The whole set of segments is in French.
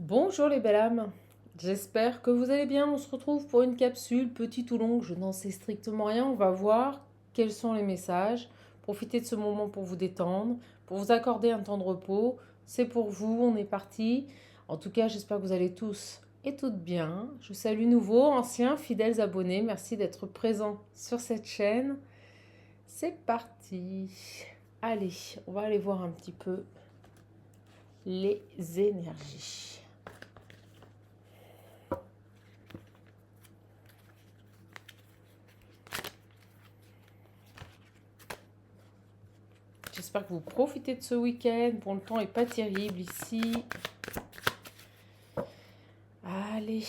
Bonjour les belles âmes, j'espère que vous allez bien. On se retrouve pour une capsule petite ou longue, je n'en sais strictement rien. On va voir quels sont les messages. Profitez de ce moment pour vous détendre, pour vous accorder un temps de repos. C'est pour vous, on est parti. En tout cas, j'espère que vous allez tous et toutes bien. Je salue nouveaux, anciens, fidèles abonnés. Merci d'être présents sur cette chaîne. C'est parti. Allez, on va aller voir un petit peu les énergies. J'espère que vous profitez de ce week-end. Bon, le temps n'est pas terrible ici. Allez.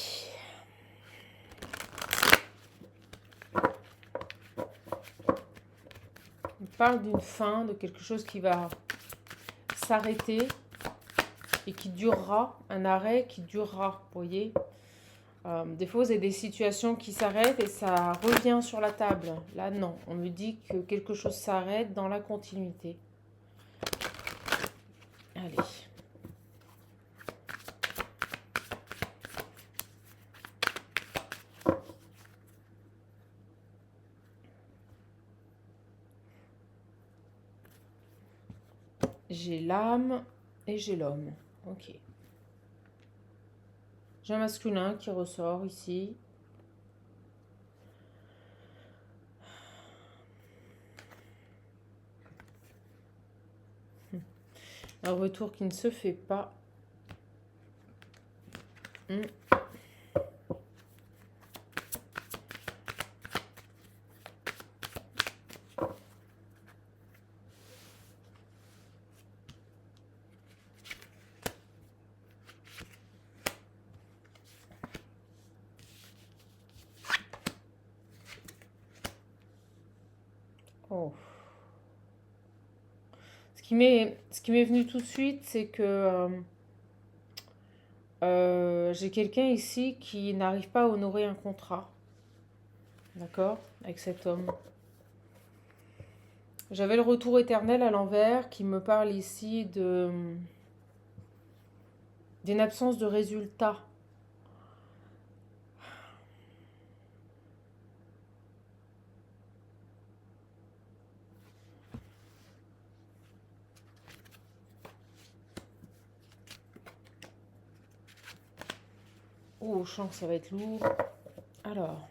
On parle d'une fin, de quelque chose qui va s'arrêter et qui durera, un arrêt qui durera, vous voyez. Des fois, vous avez des situations qui s'arrêtent et ça revient sur la table. Là, non. On me dit que quelque chose s'arrête dans la continuité. Allez. J'ai l'âme et j'ai l'homme. Ok. J'ai un masculin qui ressort ici. Un retour qui ne se fait pas. Oh. Ce qui m'est venu tout de suite, c'est que j'ai quelqu'un ici qui n'arrive pas à honorer un contrat, d'accord, avec cet homme. J'avais le retour éternel à l'envers qui me parle ici d'une absence de résultat. Oh, je sens que ça va être lourd. Alors,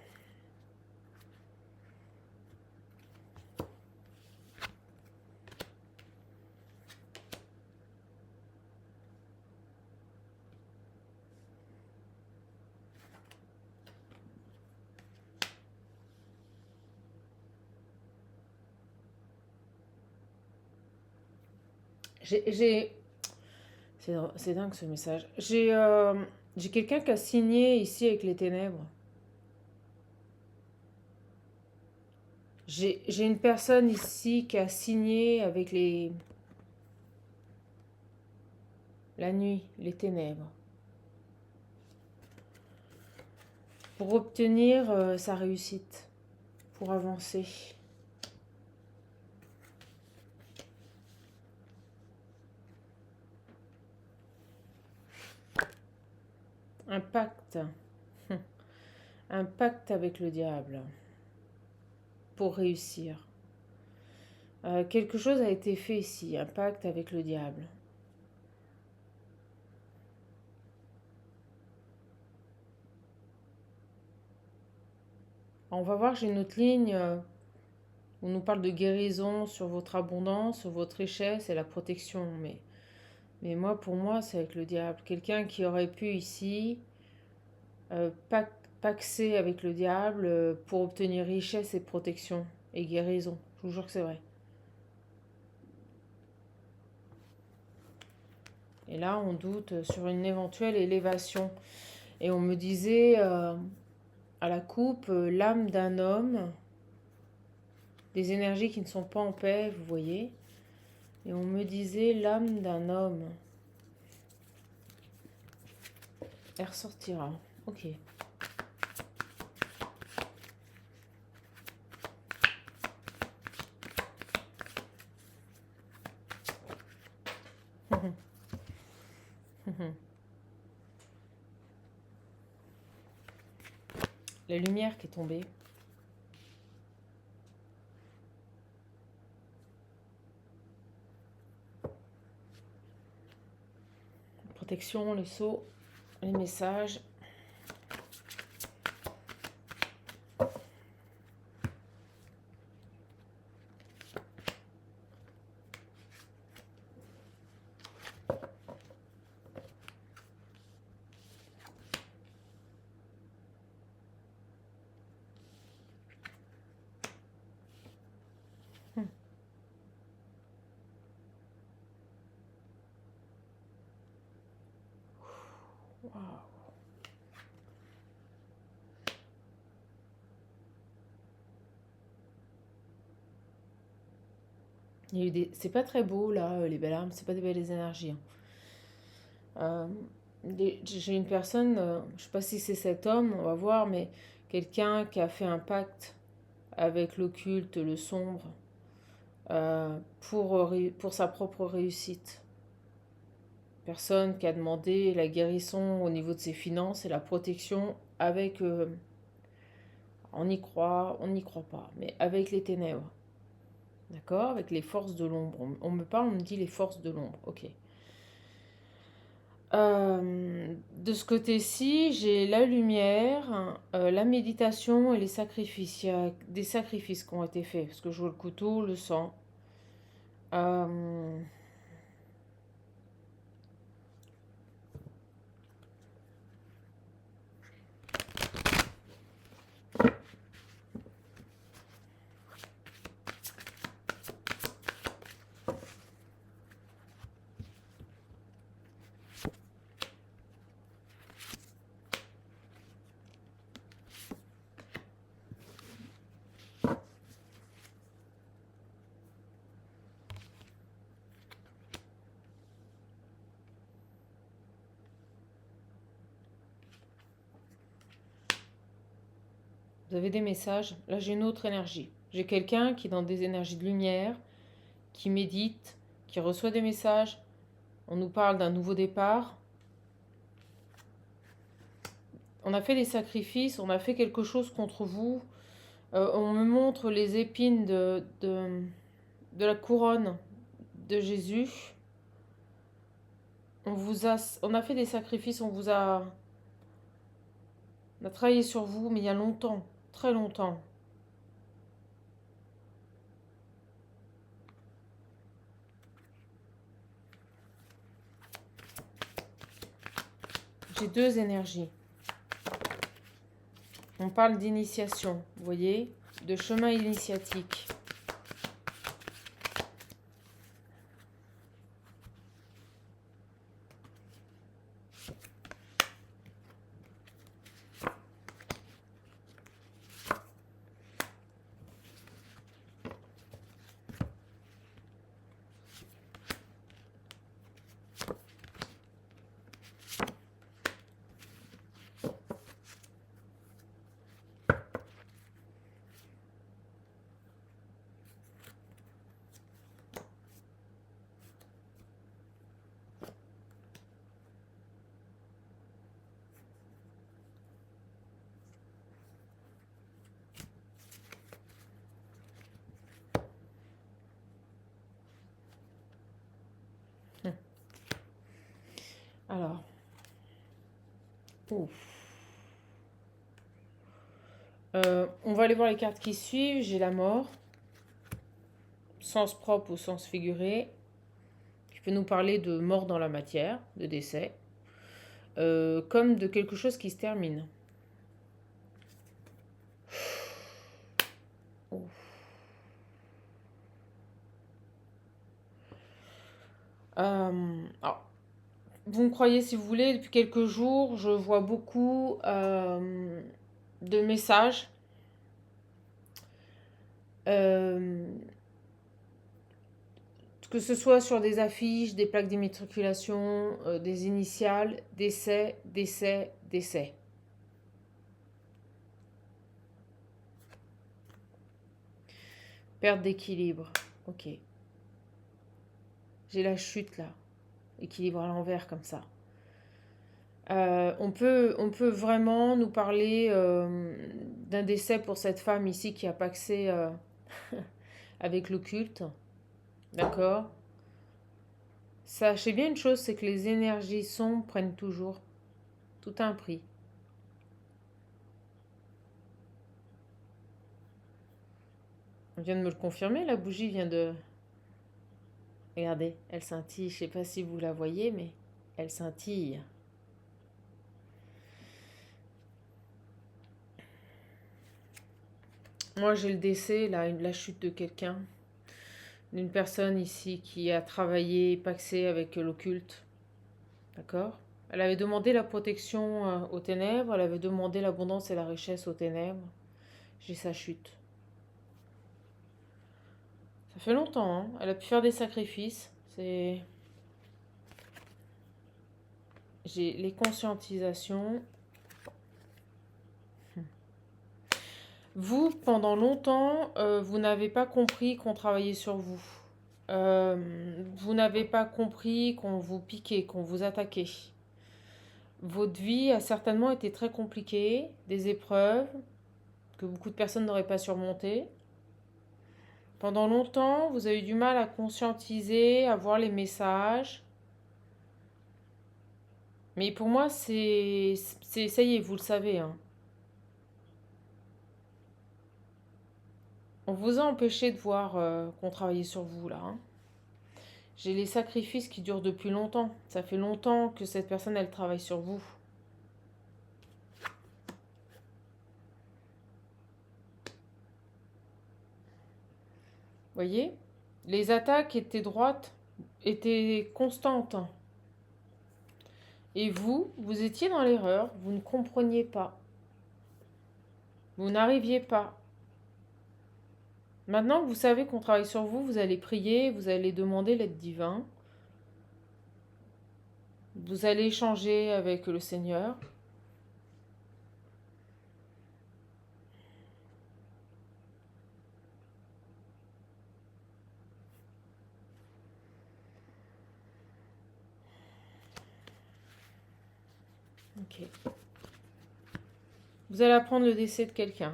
j'ai c'est dingue ce message. J'ai quelqu'un qui a signé ici avec les ténèbres. J'ai une personne ici qui a signé avec la nuit, les ténèbres, pour obtenir sa réussite, pour avancer. Un pacte. Un pacte avec le diable pour réussir. Quelque chose a été fait ici, un pacte avec le diable. On va voir, j'ai une autre ligne où on nous parle de guérison sur votre abondance, sur votre richesse et la protection. Mais moi, pour moi, c'est avec le diable. Quelqu'un qui aurait pu ici paxer avec le diable pour obtenir richesse et protection et guérison. Je vous jure que c'est vrai. Et là, on doute sur une éventuelle élévation. Et on me disait à la coupe, l'âme d'un homme, des énergies qui ne sont pas en paix, vous voyez. Et on me disait l'âme d'un homme. Elle ressortira. Ok. la lumière qui est tombée. Protection, les sceaux, les messages. Waouh. Il y a eu des... C'est pas très beau là, les belles âmes, c'est pas des belles énergies, hein. Euh, j'ai une personne, je sais pas si c'est cet homme, on va voir, mais quelqu'un qui a fait un pacte avec l'occulte, le sombre, pour sa propre réussite. Personne qui a demandé la guérison au niveau de ses finances et la protection avec, on y croit, on n'y croit pas, mais avec les ténèbres. D'accord? Avec les forces de l'ombre. On me parle, on me dit les forces de l'ombre. Ok. De ce côté-ci, j'ai la lumière, la méditation et les sacrifices. Il y a des sacrifices qui ont été faits, parce que je vois le couteau, le sang. Euh, vous avez des messages. Là, j'ai une autre énergie. J'ai quelqu'un qui est dans des énergies de lumière, qui médite, qui reçoit des messages. On nous parle d'un nouveau départ. On a fait des sacrifices, on a fait quelque chose contre vous. On me montre les épines de la couronne de Jésus. On a fait des sacrifices, on a travaillé sur vous, mais il y a longtemps, très longtemps. J'ai deux énergies. On parle d'initiation, vous voyez, de chemin initiatique. Alors, ouf. On va aller voir les cartes qui suivent. J'ai la mort, sens propre ou sens figuré, qui peut nous parler de mort dans la matière, de décès, comme de quelque chose qui se termine. Ouf. Alors, vous me croyez si vous voulez, depuis quelques jours, je vois beaucoup de messages. Que ce soit sur des affiches, des plaques d'immatriculation, des initiales, décès, décès, décès. Perte d'équilibre. Ok. J'ai la chute là. Équilibre à l'envers comme ça. On peut vraiment nous parler d'un décès pour cette femme ici qui n'a pas accès avec l'occulte. D'accord? Sachez bien une chose, c'est que les énergies sombres prennent toujours tout un prix. On vient de me le confirmer, la bougie vient de... Regardez, elle scintille, je ne sais pas si vous la voyez, mais elle scintille. Moi, j'ai le décès, là, la chute de quelqu'un, d'une personne ici qui a travaillé, paxé avec l'occulte. D'accord? Elle avait demandé la protection aux ténèbres, elle avait demandé l'abondance et la richesse aux ténèbres. J'ai sa chute. Ça fait longtemps, hein. Elle a pu faire des sacrifices. C'est... J'ai les conscientisations. Vous, pendant longtemps, vous n'avez pas compris qu'on travaillait sur vous. Vous n'avez pas compris qu'on vous piquait, qu'on vous attaquait. Votre vie a certainement été très compliquée, des épreuves que beaucoup de personnes n'auraient pas surmontées. Pendant longtemps, vous avez eu du mal à conscientiser, à voir les messages. Mais pour moi, ça y est, vous le savez, hein. On vous a empêché de voir qu'on travaillait sur vous, là, hein. J'ai les sacrifices qui durent depuis longtemps. Ça fait longtemps que cette personne, elle travaille sur vous. Voyez? Les attaques étaient droites, étaient constantes. Et vous étiez dans l'erreur, vous ne compreniez pas. Vous n'arriviez pas. Maintenant que vous savez qu'on travaille sur vous, vous allez prier, vous allez demander l'aide divine. Vous allez échanger avec le Seigneur. Ok. Vous allez apprendre le décès de quelqu'un.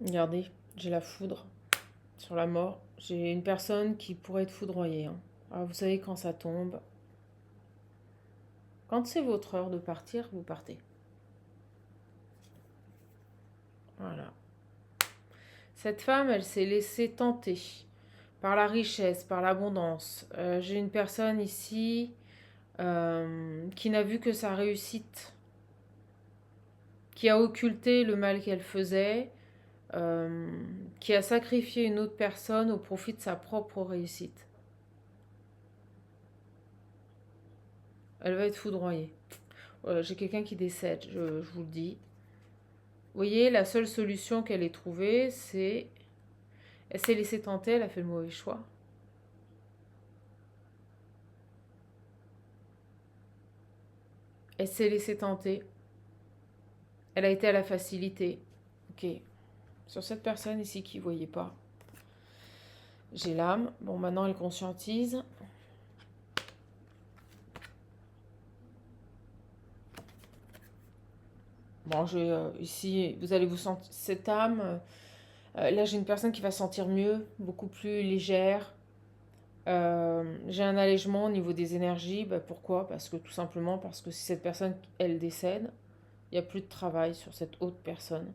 Regardez, j'ai la foudre sur la mort. J'ai une personne qui pourrait être foudroyée, hein. Alors vous savez quand ça tombe. Quand c'est votre heure de partir, vous partez. Voilà. Cette femme, elle s'est laissée tenter par la richesse, par l'abondance. J'ai une personne ici qui n'a vu que sa réussite, qui a occulté le mal qu'elle faisait, qui a sacrifié une autre personne au profit de sa propre réussite. Elle va être foudroyée. Voilà, j'ai quelqu'un qui décède, je vous le dis. Vous voyez, la seule solution qu'elle ait trouvée, c'est... Elle s'est laissée tenter, elle a fait le mauvais choix. Elle s'est laissée tenter. Elle a été à la facilité. Ok. Sur cette personne ici qui ne voyait pas. J'ai l'âme. Bon, maintenant elle conscientise. Bon, ici, vous allez vous sentir... Cette âme... là, j'ai une personne qui va se sentir mieux, beaucoup plus légère. J'ai un allègement au niveau des énergies. Bah, pourquoi? Parce que tout simplement, parce que si cette personne, elle décède, il n'y a plus de travail sur cette autre personne.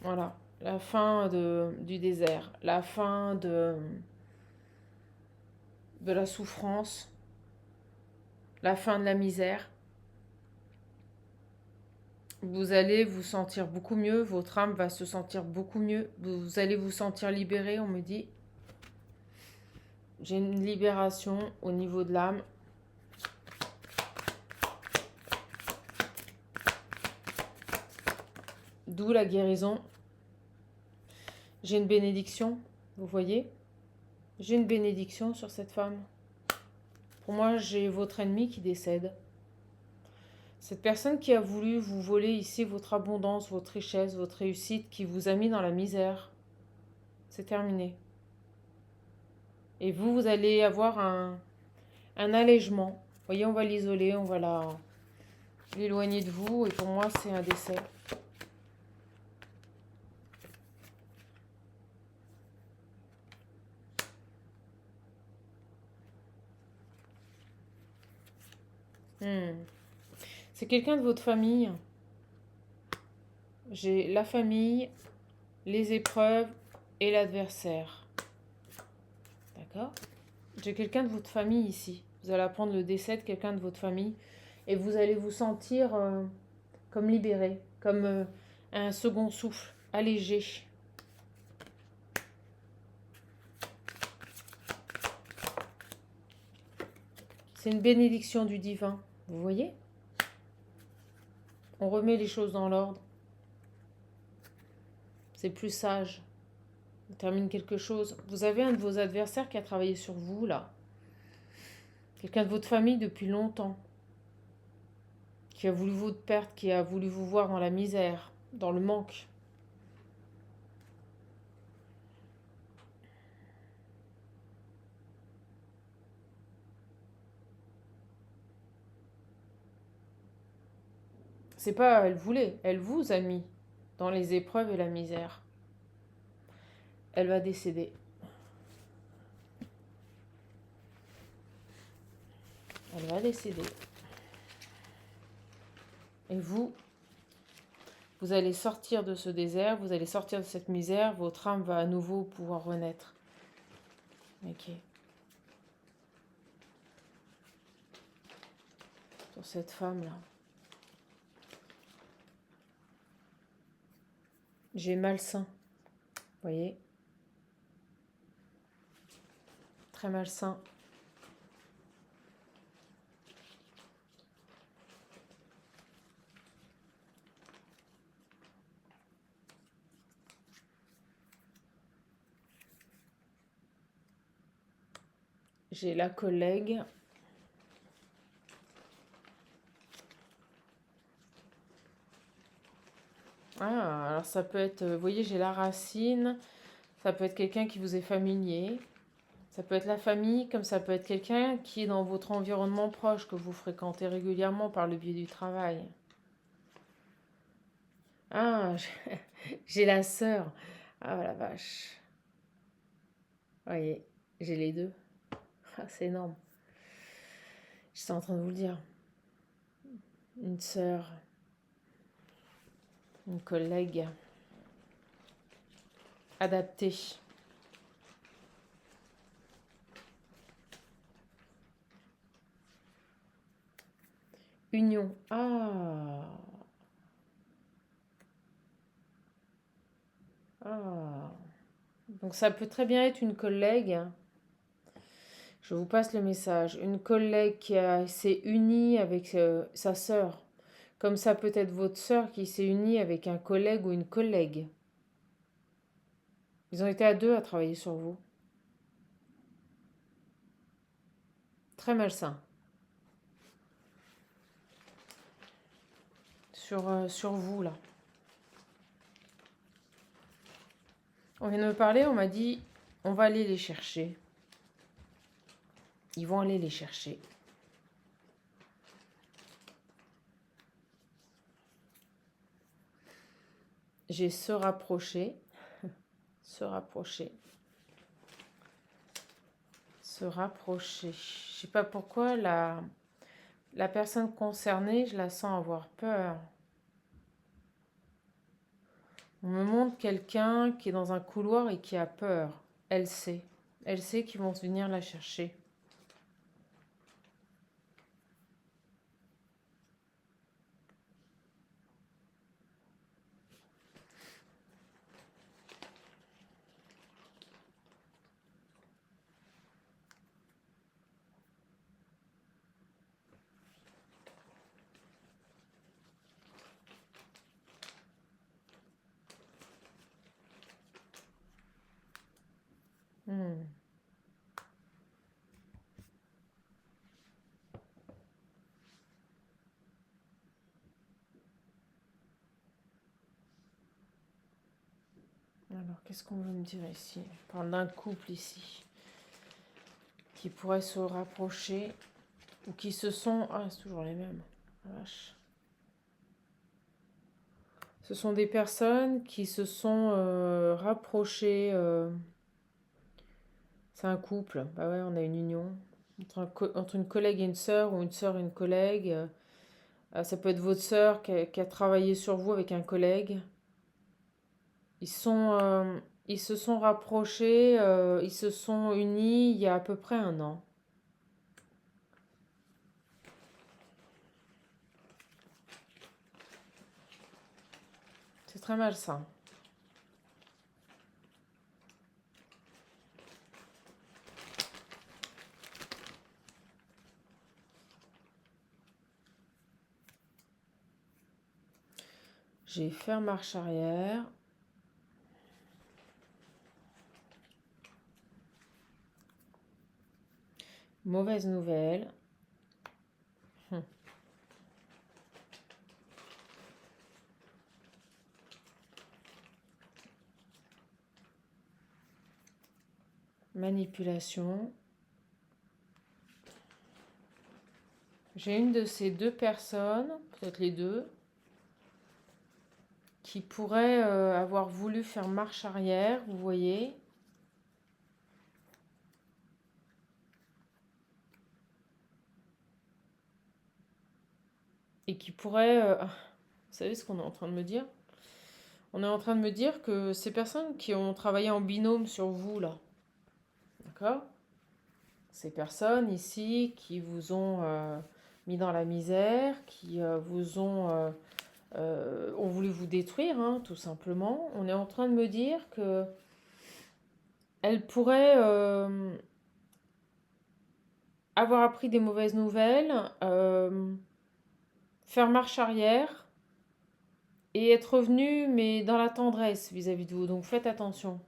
Voilà, la fin du désert, la fin de la souffrance, la fin de la misère. Vous allez vous sentir beaucoup mieux, votre âme va se sentir beaucoup mieux, vous allez vous sentir libéré, on me dit. J'ai une libération au niveau de l'âme. D'où la guérison. J'ai une bénédiction, vous voyez? J'ai une bénédiction sur cette femme. Pour moi, j'ai votre ennemi qui décède. Cette personne qui a voulu vous voler ici votre abondance, votre richesse, votre réussite, qui vous a mis dans la misère, c'est terminé. Et vous, vous allez avoir un allègement. Vous voyez, on va l'isoler, on va l'éloigner de vous. Et pour moi, c'est un décès. C'est quelqu'un de votre famille. J'ai la famille, les épreuves et l'adversaire. D'accord? J'ai quelqu'un de votre famille ici. Vous allez apprendre le décès de quelqu'un de votre famille et vous allez vous sentir comme libéré, comme un second souffle, allégé. C'est une bénédiction du divin, vous voyez? On remet les choses dans l'ordre. C'est plus sage. On termine quelque chose. Vous avez un de vos adversaires qui a travaillé sur vous, là. Quelqu'un de votre famille depuis longtemps. Qui a voulu votre perte, qui a voulu vous voir dans la misère, dans le manque. C'est pas elle voulait, elle vous a mis dans les épreuves et la misère. Elle va décéder. Elle va décéder. Et vous allez sortir de ce désert, vous allez sortir de cette misère, votre âme va à nouveau pouvoir renaître. Ok. Sur cette femme-là. J'ai malsain. Vous voyez? Très malsain. J'ai la collègue. Ah, alors ça peut être, vous voyez, j'ai la racine. Ça peut être quelqu'un qui vous est familier. Ça peut être la famille, comme ça peut être quelqu'un qui est dans votre environnement proche, que vous fréquentez régulièrement par le biais du travail. Ah, j'ai la sœur. Ah la vache. Vous voyez, j'ai les deux. Ah, c'est énorme. J'étais en train de vous le dire. Une sœur, une collègue adaptée. Union. Ah. Ah. Donc ça peut très bien être une collègue. Je vous passe le message. Une collègue qui s'est unie avec sa sœur. Comme ça peut être votre sœur qui s'est unie avec un collègue ou une collègue. Ils ont été à deux à travailler sur vous. Très malsain. Sur vous, là. On vient de me parler, on m'a dit, on va aller les chercher. Ils vont aller les chercher. J'ai se rapprocher. Se rapprocher. Se rapprocher. Je sais pas pourquoi la personne concernée, je la sens avoir peur. On me montre quelqu'un qui est dans un couloir et qui a peur. Elle sait. Elle sait qu'ils vont venir la chercher. Alors, qu'est-ce qu'on veut me dire ici? On parle d'un couple ici qui pourrait se rapprocher ou qui se sont... Ah, c'est toujours les mêmes. Ah, vache. Ce sont des personnes qui se sont rapprochées. C'est un couple. Bah ouais, on a une union. Entre une collègue et une sœur, ou une sœur et une collègue. Ça peut être votre sœur qui a travaillé sur vous avec un collègue. Ils sont, ils se sont rapprochés, ils se sont unis il y a à peu près un an. C'est très malsain. J'ai fait marche arrière. Mauvaise nouvelle. Manipulation. J'ai une de ces deux personnes, peut-être les deux, qui pourrait avoir voulu faire marche arrière, vous voyez. Et qui pourrait... vous savez ce qu'on est en train de me dire? On est en train de me dire que ces personnes qui ont travaillé en binôme sur vous, là, d'accord? Ces personnes ici qui vous ont mis dans la misère, qui vous ont voulu vous détruire, hein, tout simplement. On est en train de me dire que elles pourraient avoir appris des mauvaises nouvelles, faire marche arrière et être revenues, mais dans la tendresse vis-à-vis de vous. Donc faites attention.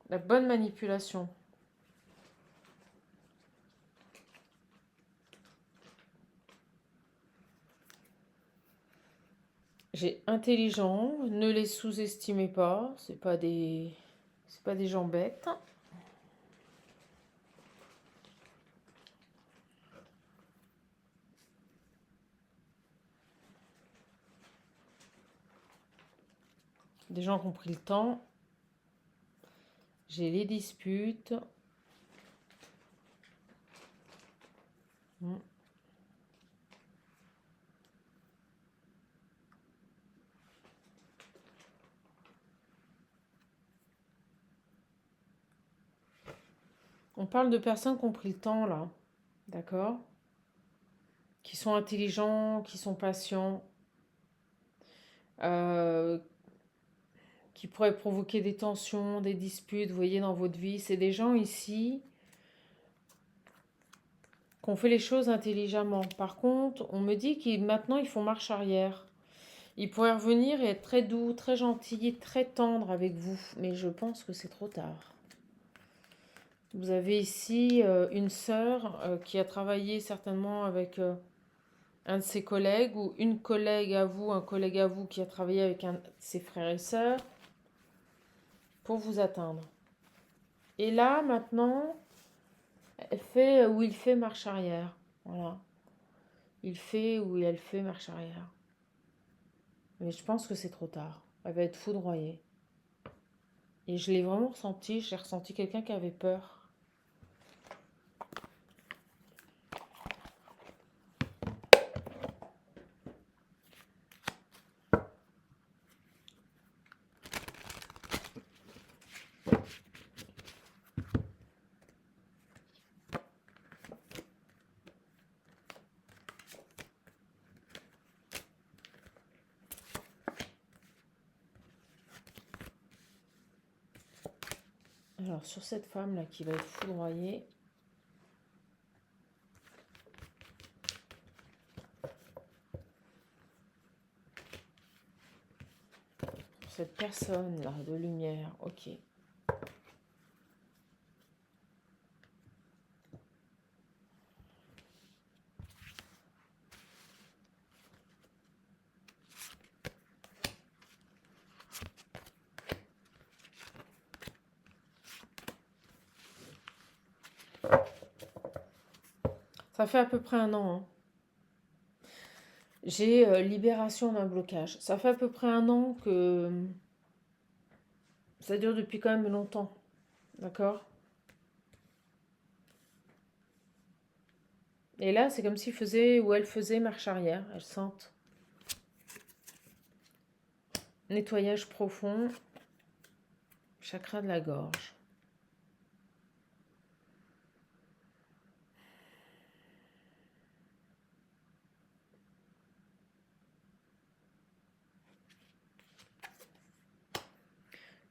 La bonne manipulation. J'ai intelligent, ne les sous-estimez pas, c'est pas des gens bêtes. Des gens qui ont pris le temps. J'ai les disputes. On parle de personnes qui ont pris le temps là, d'accord? Qui sont intelligents, qui sont patients, euh, qui pourraient provoquer des tensions, des disputes, vous voyez, dans votre vie. C'est des gens ici qui ont fait les choses intelligemment. Par contre, on me dit qu'ils maintenant ils font marche arrière. Ils pourraient revenir et être très doux, très gentils, très tendres avec vous. Mais je pense que c'est trop tard. Vous avez ici une sœur qui a travaillé certainement avec un de ses collègues ou une collègue à vous, un collègue à vous qui a travaillé avec un de ses frères et sœurs pour vous atteindre. Et là, maintenant, elle fait ou il fait marche arrière. Voilà. Il fait ou elle fait marche arrière. Mais je pense que c'est trop tard. Elle va être foudroyée. Et je l'ai vraiment ressenti. J'ai ressenti quelqu'un qui avait peur. Alors, sur cette femme-là qui va être foudroyée, cette personne-là de lumière, ok. Ça fait à peu près un an, hein. J'ai libération d'un blocage. Ça fait à peu près un an que ça dure depuis quand même longtemps. D'accord? Et là, c'est comme s'il faisait ou elle faisait marche arrière. Elles sentent. Nettoyage profond. Chakra de la gorge.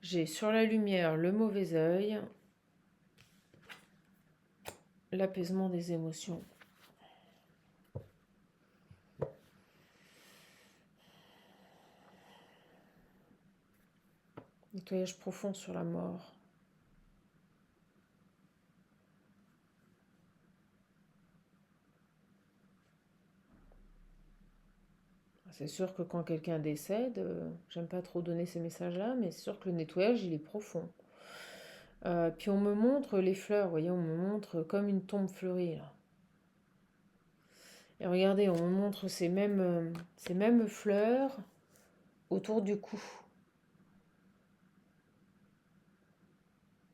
J'ai sur la lumière le mauvais œil. L'apaisement des émotions. Nettoyage profond sur la mort. C'est sûr que quand quelqu'un décède, j'aime pas trop donner ces messages-là, mais c'est sûr que le nettoyage, il est profond. Puis on me montre les fleurs, vous voyez, on me montre comme une tombe fleurie, là. Et regardez, on me montre ces mêmes fleurs autour du cou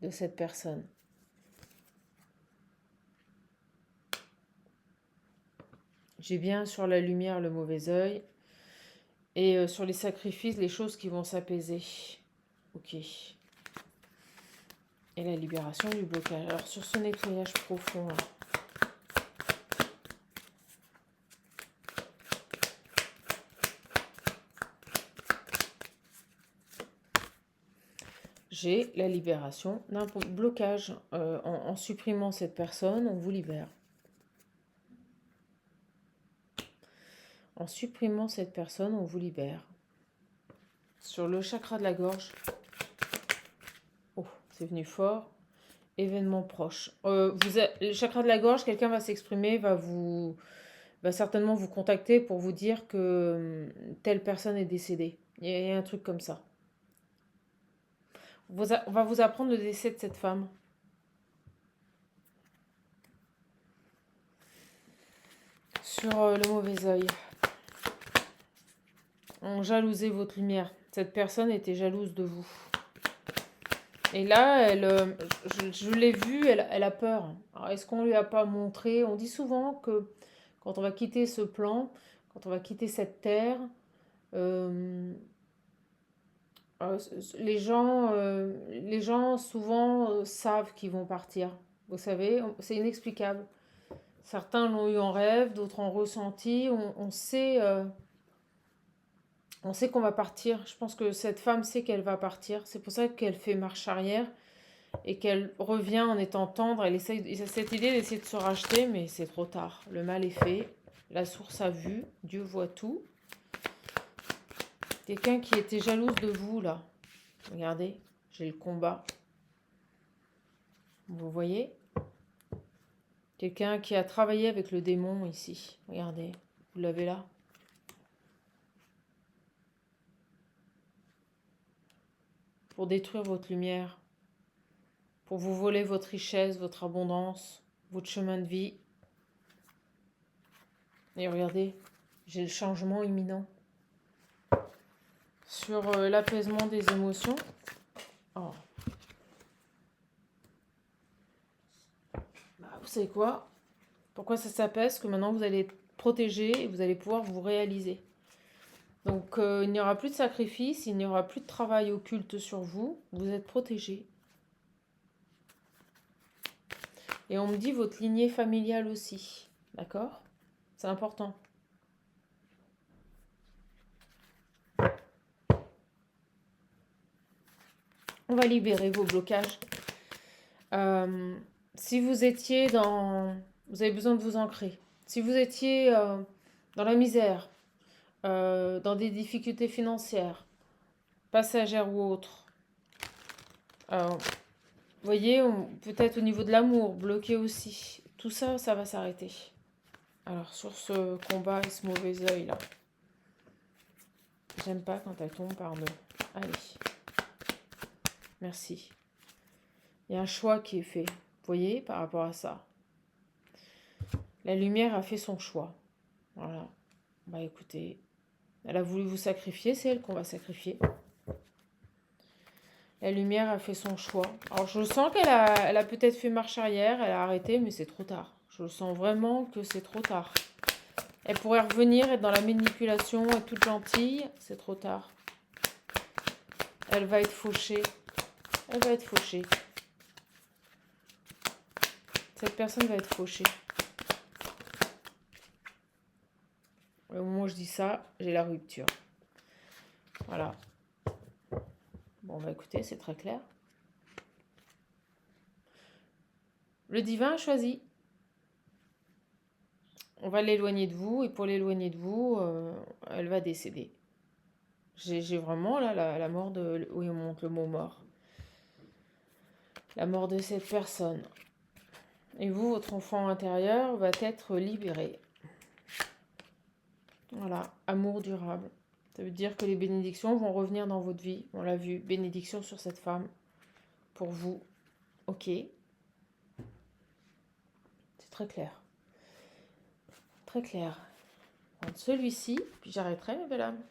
de cette personne. J'ai bien sur la lumière le mauvais œil. Et sur les sacrifices, les choses qui vont s'apaiser. Ok. Et la libération du blocage. Alors sur ce nettoyage profond, là, j'ai la libération d'un blocage. En supprimant cette personne, on vous libère. En supprimant cette personne, on vous libère. Sur le chakra de la gorge, oh, c'est venu fort. Événement proche. Le chakra de la gorge, quelqu'un va s'exprimer, va certainement vous contacter pour vous dire que telle personne est décédée. Il y a un truc comme ça. On va vous apprendre le décès de cette femme. Sur le mauvais œil. On jalousait votre lumière. Cette personne était jalouse de vous. Et là, je l'ai vue, elle a peur. Alors, est-ce qu'on lui a pas montré? On dit souvent que quand on va quitter ce plan, quand on va quitter cette terre, euh, les gens souvent savent qu'ils vont partir. Vous savez, c'est inexplicable. Certains l'ont eu en rêve, d'autres en ressenti. On sait qu'on va partir. Je pense que cette femme sait qu'elle va partir. C'est pour ça qu'elle fait marche arrière et qu'elle revient en étant tendre. Elle a cette idée d'essayer de se racheter, mais c'est trop tard. Le mal est fait. La source a vu. Dieu voit tout. Quelqu'un qui était jalouse de vous, là. Regardez, j'ai le combat. Vous voyez? Quelqu'un qui a travaillé avec le démon ici. Regardez, vous l'avez là. Pour détruire votre lumière. Pour vous voler votre richesse, votre abondance, votre chemin de vie. Et regardez, j'ai le changement imminent. Sur l'apaisement des émotions. Oh. Bah, vous savez quoi? Pourquoi ça s'apaise? Que maintenant vous allez être protégé et vous allez pouvoir vous réaliser. Donc il n'y aura plus de sacrifice, il n'y aura plus de travail occulte sur vous. Vous êtes protégé. Et on me dit votre lignée familiale aussi. D'accord? C'est important. On va libérer vos blocages. Si vous étiez dans... Vous avez besoin de vous ancrer. Si vous étiez dans la misère, dans des difficultés financières, passagères ou autres, vous voyez, peut-être au niveau de l'amour, bloqué aussi. Tout ça, ça va s'arrêter. Alors, sur ce combat et ce mauvais œil là, j'aime pas quand elle tombe par nous. Allez. Merci. Il y a un choix qui est fait, vous voyez, par rapport à ça. La lumière a fait son choix. Voilà. Bah écoutez, elle a voulu vous sacrifier, c'est elle qu'on va sacrifier. La lumière a fait son choix. Alors je sens elle a peut-être fait marche arrière, elle a arrêté, mais c'est trop tard. Je sens vraiment que c'est trop tard. Elle pourrait revenir, être dans la manipulation, être toute gentille, c'est trop tard. Elle va être fauchée. Elle va être fauchée. Cette personne va être fauchée. Au moment où je dis ça, j'ai la rupture. Voilà. Bon, bah écoutez, c'est très clair. Le divin a choisi. On va l'éloigner de vous, et pour l'éloigner de vous, elle va décéder. J'ai vraiment là la mort de... Oui, on montre le mot mort. La mort de cette personne. Et vous, votre enfant intérieur va être libéré. Voilà, amour durable. Ça veut dire que les bénédictions vont revenir dans votre vie. On l'a vu, bénédiction sur cette femme. Pour vous. Ok. C'est très clair. Très clair. Celui-ci, puis j'arrêterai, mes belles âmes.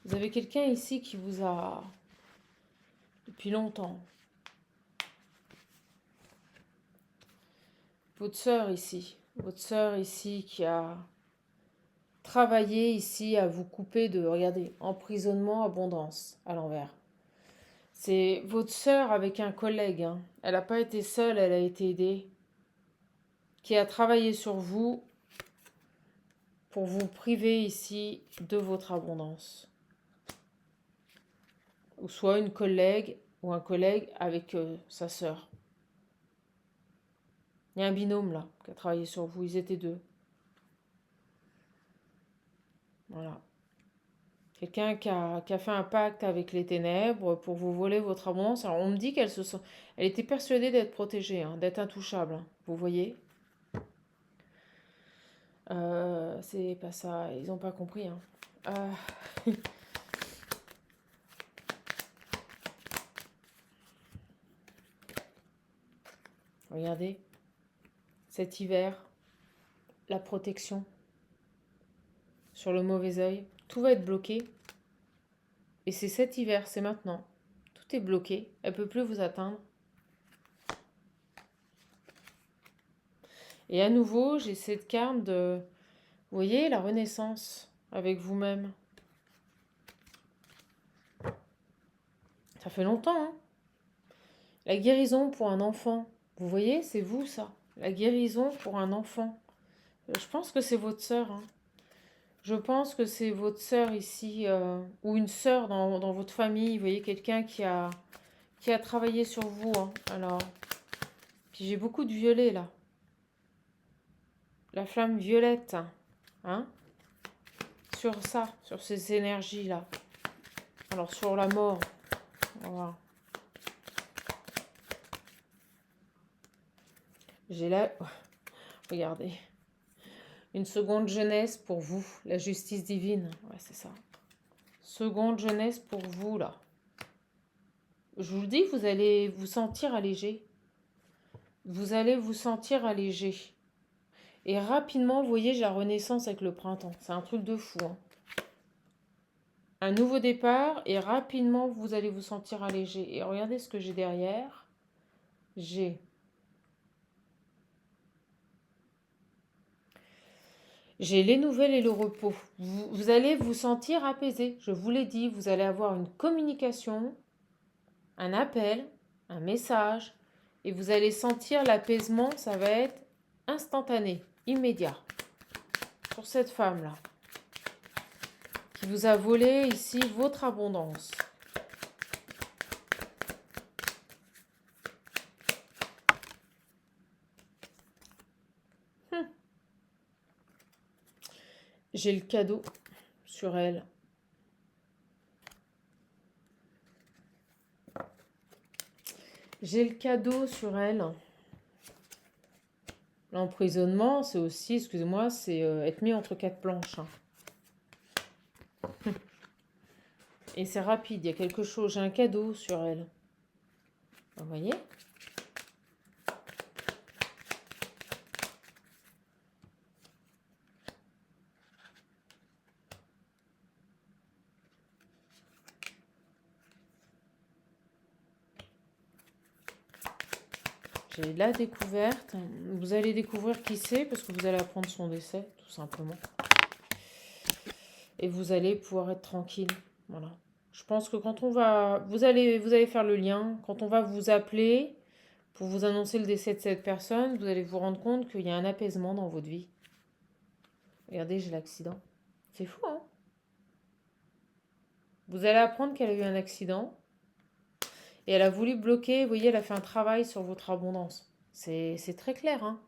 Vous avez quelqu'un ici qui vous a... depuis longtemps. Votre sœur ici. Votre sœur ici qui a travaillé ici à vous couper de... Regardez, emprisonnement, abondance, à l'envers. C'est votre sœur avec un collègue. Hein. Elle n'a pas été seule, elle a été aidée. Qui a travaillé sur vous pour vous priver ici de votre abondance. Ou soit une collègue ou un collègue avec sa sœur. Il y a un binôme là qui a travaillé sur vous, ils étaient deux. Voilà. Quelqu'un qui a fait un pacte avec les ténèbres pour vous voler votre abondance. Alors on me dit qu'elle elle était persuadée d'être protégée, hein, d'être intouchable. Hein, vous voyez c'est pas ça, ils n'ont pas compris. Hein. Regardez, cet hiver, la protection sur le mauvais œil, tout va être bloqué. Et c'est cet hiver, c'est maintenant. Tout est bloqué, elle ne peut plus vous atteindre. Et à nouveau, j'ai cette carte de, vous voyez, la renaissance avec vous-même. Ça fait longtemps, hein. La guérison pour un enfant. Vous voyez, c'est vous ça. La guérison pour un enfant. Je pense que c'est votre sœur. Hein. Je pense que c'est votre sœur ici, ou une sœur dans votre famille. Vous voyez, quelqu'un qui a travaillé sur vous. Hein. Alors, puis j'ai beaucoup de violet là. La flamme violette. Hein. Sur ça, sur ces énergies-là. Alors, sur la mort. Voilà. J'ai là... Regardez. Une seconde jeunesse pour vous. La justice divine. Ouais, c'est ça. Seconde jeunesse pour vous, là. Je vous le dis, vous allez vous sentir allégé. Vous allez vous sentir allégé. Et rapidement, vous voyez, j'ai la renaissance avec le printemps. C'est un truc de fou. Hein. Un nouveau départ et rapidement, vous allez vous sentir allégé. Et regardez ce que j'ai derrière. J'ai les nouvelles et le repos. Vous allez vous sentir apaisé. Je vous l'ai dit, vous allez avoir une communication, un appel, un message. Et vous allez sentir l'apaisement, ça va être instantané, immédiat. Sur cette femme-là. Qui vous a volé ici votre abondance. J'ai le cadeau sur elle. J'ai le cadeau sur elle. L'emprisonnement, c'est aussi, excusez-moi, c'est être mis entre quatre planches. Hein. Et c'est rapide, il y a quelque chose. J'ai un cadeau sur elle. Vous voyez ? J'ai la découverte. Vous allez découvrir qui c'est parce que vous allez apprendre son décès, tout simplement. Et vous allez pouvoir être tranquille. Voilà. Je pense que quand on va... vous allez faire le lien. Quand on va vous appeler pour vous annoncer le décès de cette personne, vous allez vous rendre compte qu'il y a un apaisement dans votre vie. Regardez, j'ai l'accident. C'est fou, hein? Vous allez apprendre qu'elle a eu un accident. Et elle a voulu bloquer, vous voyez, elle a fait un travail sur votre abondance. C'est très clair, hein.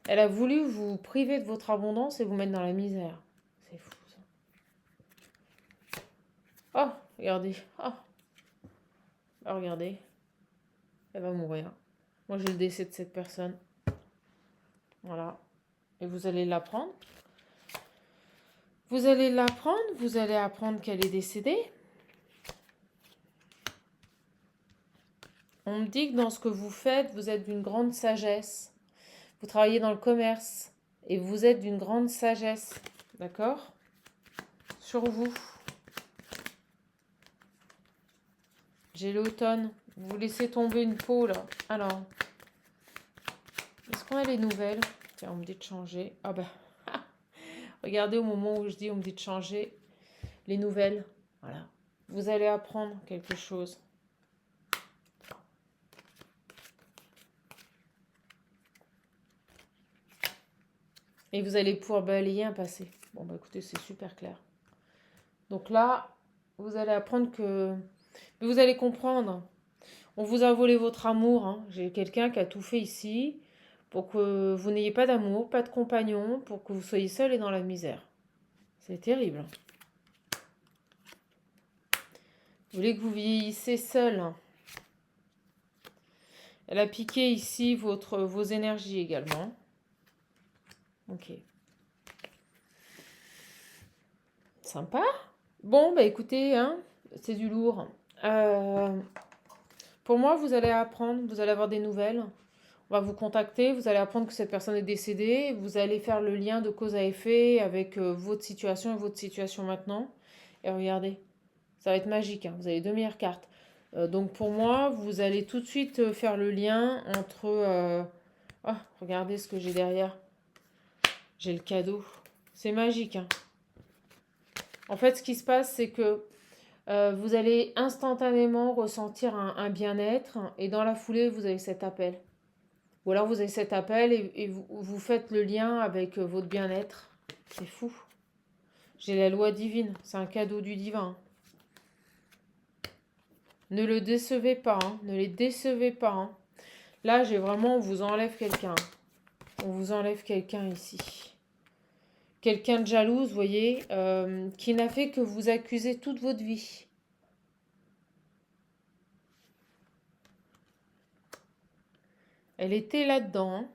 Elle a voulu vous priver de votre abondance et vous mettre dans la misère. C'est fou, ça. Oh, regardez. Oh, ah, regardez. Elle va mourir. Moi, j'ai le décès de cette personne. Voilà. Et vous allez l'apprendre. Vous allez l'apprendre. Vous allez apprendre qu'elle est décédée. On me dit que dans ce que vous faites, vous êtes d'une grande sagesse. Vous travaillez dans le commerce et vous êtes d'une grande sagesse. D'accord? Sur vous. J'ai l'automne. Vous laissez tomber une peau, là. Alors, est-ce qu'on a les nouvelles? Tiens, on me dit de changer. Ah ben, regardez au moment où je dis on me dit de changer. Les nouvelles. Voilà. Vous allez apprendre quelque chose. Et vous allez pouvoir balayer un passé. Bon, bah écoutez, c'est super clair. Donc là, vous allez apprendre que... Vous allez comprendre. On vous a volé votre amour. Hein. J'ai quelqu'un qui a tout fait ici pour que vous n'ayez pas d'amour, pas de compagnon, pour que vous soyez seul et dans la misère. C'est terrible. Vous voulez que vous vieillissez seul. Elle a piqué ici vos énergies également. Ok. Sympa. Bon, bah écoutez, hein, c'est du lourd. Pour moi, vous allez apprendre, vous allez avoir des nouvelles. On va vous contacter, vous allez apprendre que cette personne est décédée. Vous allez faire le lien de cause à effet avec votre situation et votre situation maintenant. Et regardez, ça va être magique. Hein, vous avez 2 meilleures cartes. Donc pour moi, vous allez tout de suite faire le lien entre... Oh, regardez ce que j'ai derrière. J'ai le cadeau. C'est magique. Hein. En fait, ce qui se passe, c'est que vous allez instantanément ressentir un bien-être et dans la foulée, vous avez cet appel. Ou alors vous avez cet appel et vous faites le lien avec votre bien-être. C'est fou. J'ai la loi divine. C'est un cadeau du divin. Ne le décevez pas. Hein. Ne les décevez pas. Hein. Là, j'ai vraiment, on vous enlève quelqu'un. On vous enlève quelqu'un ici. Quelqu'un de jalouse, vous voyez, qui n'a fait que vous accuser toute votre vie. Elle était là-dedans. Hein.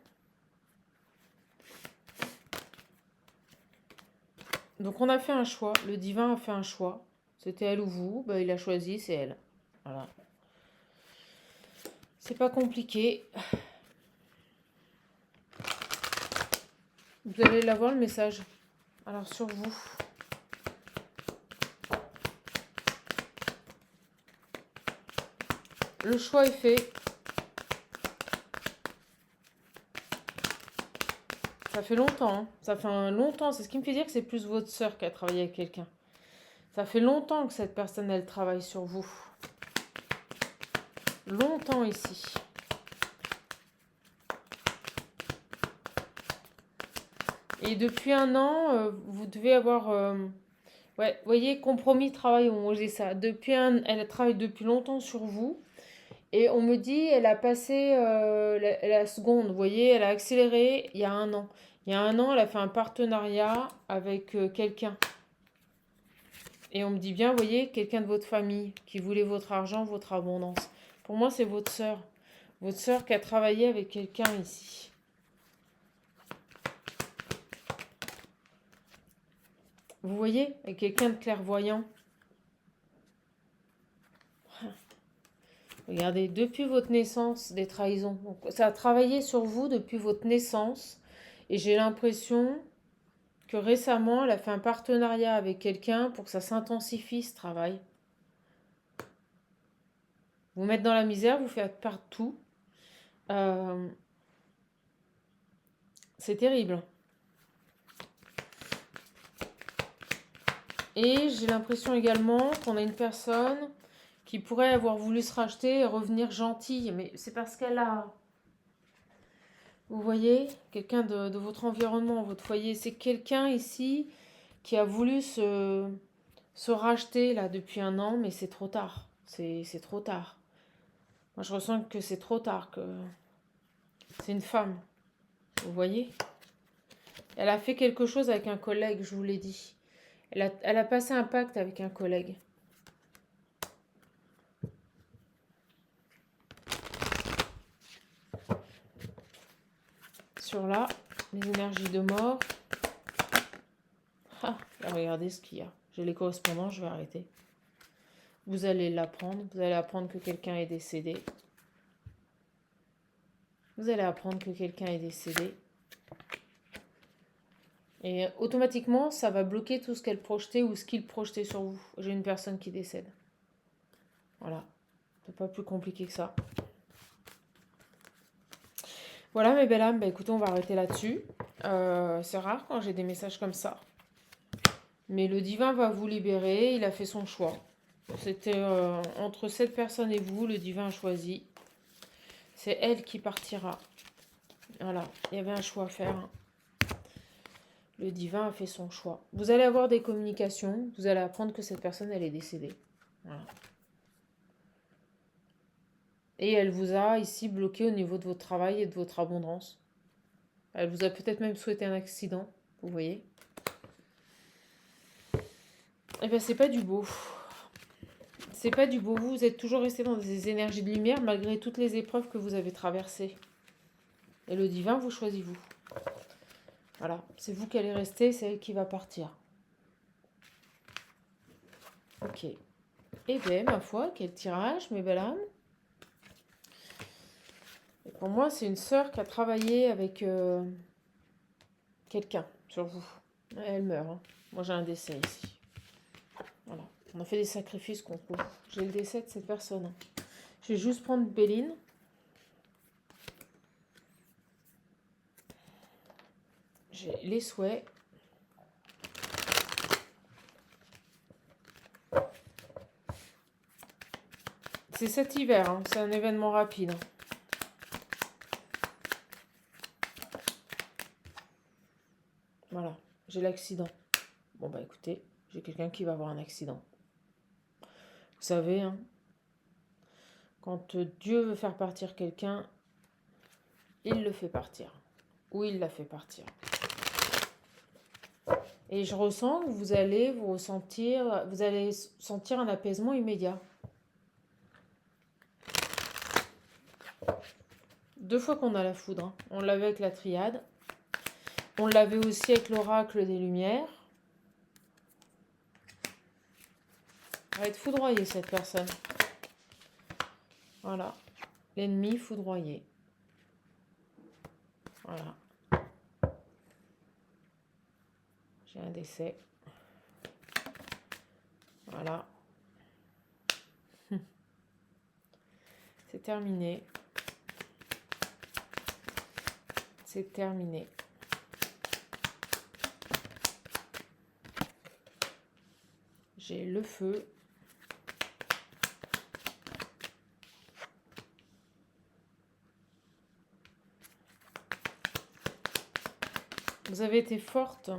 Donc on a fait un choix. Le divin a fait un choix. C'était elle ou vous. Ben, il a choisi, c'est elle. Voilà. C'est pas compliqué. Vous allez l'avoir le message. Alors sur vous. Le choix est fait. Ça fait longtemps. Hein. Ça fait longtemps. C'est ce qui me fait dire que c'est plus votre sœur qui a travaillé avec quelqu'un. Ça fait longtemps que cette personne, elle travaille sur vous. Longtemps ici. Et depuis 1 an, vous devez avoir... ouais, vous voyez, compromis, travail, moi j'ai ça. Elle travaille depuis longtemps sur vous. Et on me dit, elle a passé la seconde, vous voyez, elle a accéléré il y a 1 an. Il y a 1 an, elle a fait un partenariat avec quelqu'un. Et on me dit bien, vous voyez, quelqu'un de votre famille qui voulait votre argent, votre abondance. Pour moi, c'est votre sœur. Votre sœur qui a travaillé avec quelqu'un ici. Vous voyez, avec quelqu'un de clairvoyant. Regardez, depuis votre naissance, des trahisons. Donc, ça a travaillé sur vous depuis votre naissance. Et j'ai l'impression que récemment, elle a fait un partenariat avec quelqu'un pour que ça s'intensifie, ce travail. Vous mettre dans la misère, vous faire partout. Euh, c'est terrible. Et j'ai l'impression également qu'on a une personne qui pourrait avoir voulu se racheter et revenir gentille. Mais c'est parce qu'elle a... Vous voyez, quelqu'un de votre environnement, votre foyer. C'est quelqu'un ici qui a voulu se racheter là depuis un an, mais c'est trop tard. C'est trop tard. Moi, je ressens que c'est trop tard, que c'est une femme. Vous voyez? Elle a fait quelque chose avec un collègue, je vous l'ai dit. Elle a passé un pacte avec un collègue. Sur là, les énergies de mort. Ah, regardez ce qu'il y a. J'ai les correspondants, je vais arrêter. Vous allez l'apprendre. Vous allez apprendre que quelqu'un est décédé. Vous allez apprendre que quelqu'un est décédé. Et automatiquement, ça va bloquer tout ce qu'elle projetait ou ce qu'il projetait sur vous. J'ai une personne qui décède. Voilà. C'est pas plus compliqué que ça. Voilà mes belles âmes, bah, écoutez, on va arrêter là-dessus. C'est rare quand j'ai des messages comme ça. Mais le divin va vous libérer, il a fait son choix. C'était entre cette personne et vous, le divin a choisi. C'est elle qui partira. Voilà, il y avait un choix à faire. Le divin a fait son choix. Vous allez avoir des communications, vous allez apprendre que cette personne, elle est décédée. Voilà. Et elle vous a ici bloqué au niveau de votre travail et de votre abondance. Elle vous a peut-être même souhaité un accident, vous voyez. Eh bien, c'est pas du beau. C'est pas du beau. Vous êtes toujours resté dans des énergies de lumière malgré toutes les épreuves que vous avez traversées. Et le divin vous choisit, vous. Voilà, c'est vous qui allez rester, c'est elle qui va partir. Ok. Eh bien, ma foi, quel tirage, mes belles âmes. Et pour moi, c'est une sœur qui a travaillé avec quelqu'un sur vous. Elle meurt. Hein. Moi, j'ai un décès ici. Voilà. On a fait des sacrifices contre vous. J'ai le décès de cette personne. Je vais juste prendre Béline. J'ai les souhaits. C'est cet hiver, hein. C'est un événement rapide. Voilà, j'ai l'accident. Bon bah écoutez, j'ai quelqu'un qui va avoir un accident. Vous savez, hein, quand Dieu veut faire partir quelqu'un, il le fait partir. Ou il la fait partir. Et je ressens que vous allez sentir un apaisement immédiat. 2 fois qu'on a la foudre. Hein. On l'avait avec la triade. On l'avait aussi avec l'oracle des Lumières. Elle va être foudroyée, cette personne. Voilà. L'ennemi foudroyé. Voilà. J'ai un décès. Voilà. C'est terminé. C'est terminé. J'ai le feu. Vous avez été forte.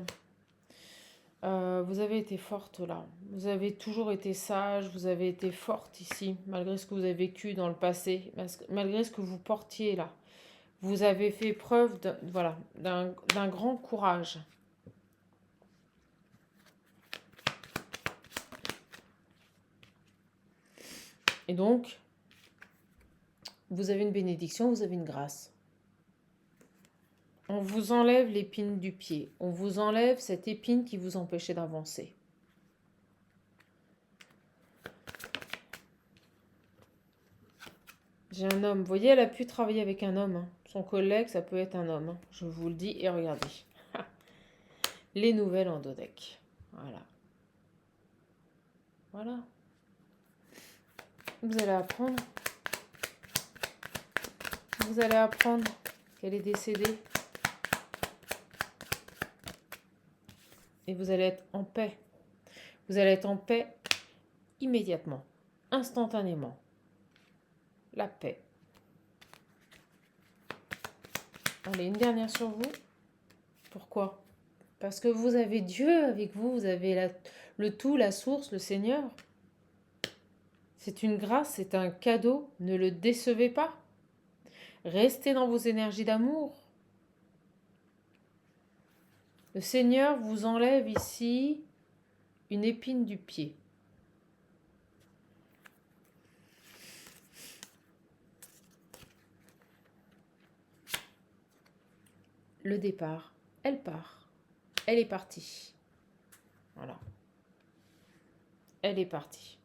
Vous avez été forte là. Vous avez toujours été sage. Vous avez été forte ici, malgré ce que vous avez vécu dans le passé, malgré ce que vous portiez là. Vous avez fait preuve d'un grand courage. Et donc, vous avez une bénédiction, vous avez une grâce. On vous enlève l'épine du pied. On vous enlève cette épine qui vous empêchait d'avancer. J'ai un homme. Vous voyez, elle a pu travailler avec un homme. Hein. Son collègue, ça peut être un homme. Hein. Je vous le dis et regardez. Les nouvelles en dodec. Voilà. Voilà. Vous allez apprendre Vous allez apprendre qu'elle est décédée. Et vous allez être en paix. Vous allez être en paix immédiatement, instantanément. La paix. Allez, une dernière sur vous. Pourquoi? Parce que vous avez Dieu avec vous, vous avez le tout, la source, le Seigneur. C'est une grâce, c'est un cadeau, ne le décevez pas. Restez dans vos énergies d'amour. Le Seigneur vous enlève ici une épine du pied. Le départ, elle part. Elle est partie. Voilà. Elle est partie.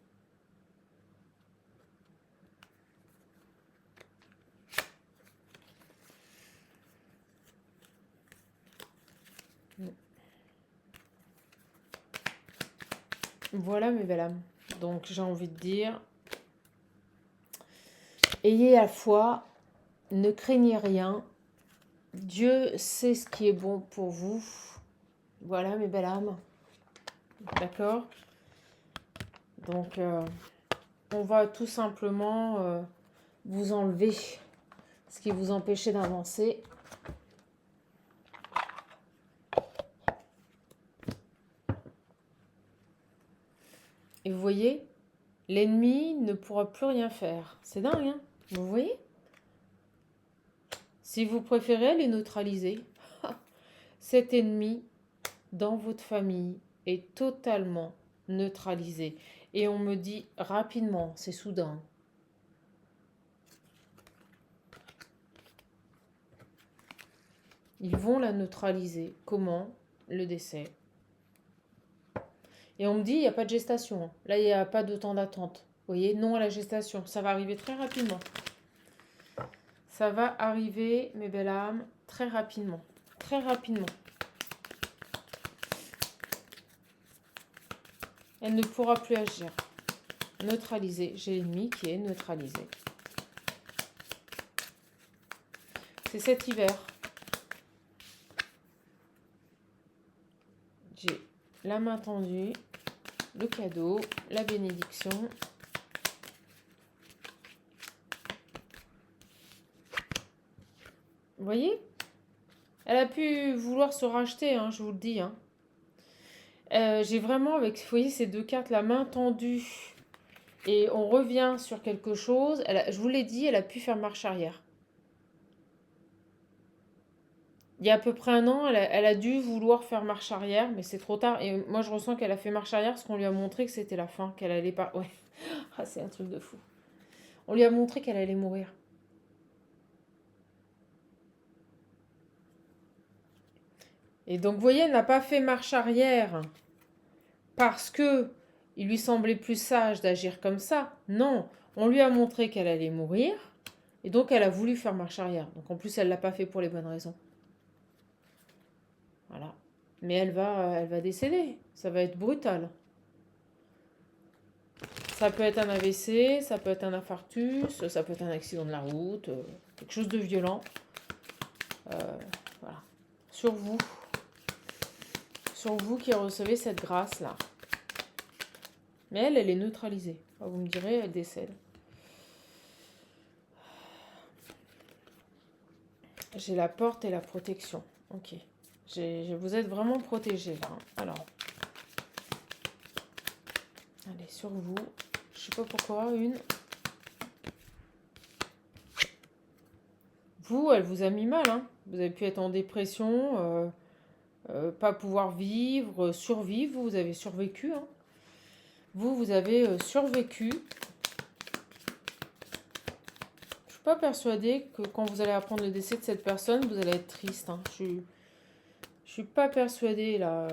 Voilà mes belles âmes. Donc j'ai envie de dire, ayez la foi, ne craignez rien. Dieu sait ce qui est bon pour vous. Voilà mes belles âmes. D'accord? Donc on va tout simplement vous enlever ce qui vous empêchait d'avancer. Et vous voyez, l'ennemi ne pourra plus rien faire. C'est dingue, hein? Vous voyez? Si vous préférez les neutraliser, cet ennemi dans votre famille est totalement neutralisé. Et on me dit rapidement, c'est soudain. Ils vont la neutraliser. Comment? Le décès. Et on me dit, il n'y a pas de gestation. Là, il n'y a pas de temps d'attente. Vous voyez, non à la gestation. Ça va arriver très rapidement. Ça va arriver, mes belles âmes, très rapidement. Très rapidement. Elle ne pourra plus agir. Neutralisé. J'ai l'ennemi qui est neutralisé. C'est cet hiver. J'ai la main tendue, le cadeau, la bénédiction. Vous voyez? Elle a pu vouloir se racheter, hein, je vous le dis. Hein. J'ai vraiment, avec, vous voyez, ces deux cartes, la main tendue, et on revient sur quelque chose. Je vous l'ai dit, elle a pu faire marche arrière. Il y a à peu près un an, elle a dû vouloir faire marche arrière, mais c'est trop tard. Et moi, je ressens qu'elle a fait marche arrière parce qu'on lui a montré que c'était la fin, qu'elle allait pas... Ouais, ah, c'est un truc de fou. On lui a montré qu'elle allait mourir. Et donc, vous voyez, elle n'a pas fait marche arrière parce que il lui semblait plus sage d'agir comme ça. Non, on lui a montré qu'elle allait mourir. Et donc, elle a voulu faire marche arrière. Donc, en plus, elle ne l'a pas fait pour les bonnes raisons. Voilà. Mais elle va décéder. Ça va être brutal. Ça peut être un AVC, ça peut être un infarctus, ça peut être un accident de la route, quelque chose de violent. Voilà. Sur vous qui recevez cette grâce-là. Mais elle est neutralisée. Vous me direz, elle décède. J'ai la porte et la protection. Ok. Vous êtes vraiment protégés là. Alors. Allez, sur vous. Je sais pas pourquoi, une. Vous, elle vous a mis mal. Hein. Vous avez pu être en dépression, pas pouvoir vivre, survivre. Vous avez survécu. Hein. Vous avez survécu. Je suis pas persuadée que quand vous allez apprendre le décès de cette personne, vous allez être triste. Hein. Je suis pas persuadée là.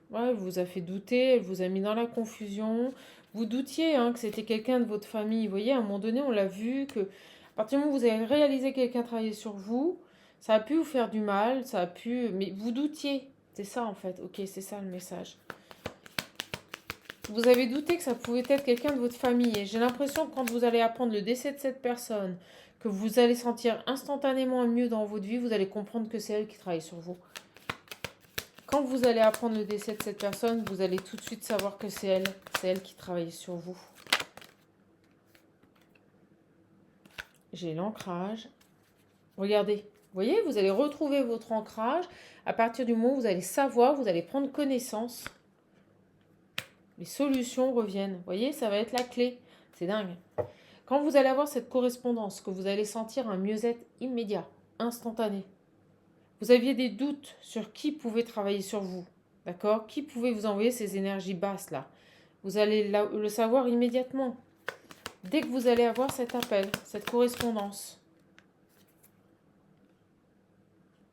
Ouais, elle vous a fait douter, elle vous a mis dans la confusion. Vous doutiez hein, que c'était quelqu'un de votre famille. Vous voyez, à un moment donné, on l'a vu que à partir du moment où vous avez réalisé que quelqu'un travaillait sur vous, ça a pu vous faire du mal, ça a pu... Mais vous doutiez. C'est ça en fait. Ok, c'est ça le message. Vous avez douté que ça pouvait être quelqu'un de votre famille. Et j'ai l'impression que quand vous allez apprendre le décès de cette personne, que vous allez sentir instantanément mieux dans votre vie, vous allez comprendre que c'est elle qui travaille sur vous. Quand vous allez apprendre le décès de cette personne, vous allez tout de suite savoir que c'est elle qui travaille sur vous. J'ai l'ancrage. Regardez, vous voyez, vous allez retrouver votre ancrage. À partir du moment où vous allez savoir, vous allez prendre connaissance. Les solutions reviennent. Vous voyez, ça va être la clé. C'est dingue. Quand vous allez avoir cette correspondance, que vous allez sentir un mieux-être immédiat, instantané. Vous aviez des doutes sur qui pouvait travailler sur vous. D'accord? Qui pouvait vous envoyer ces énergies basses là? Vous allez le savoir immédiatement. Dès que vous allez avoir cet appel, cette correspondance.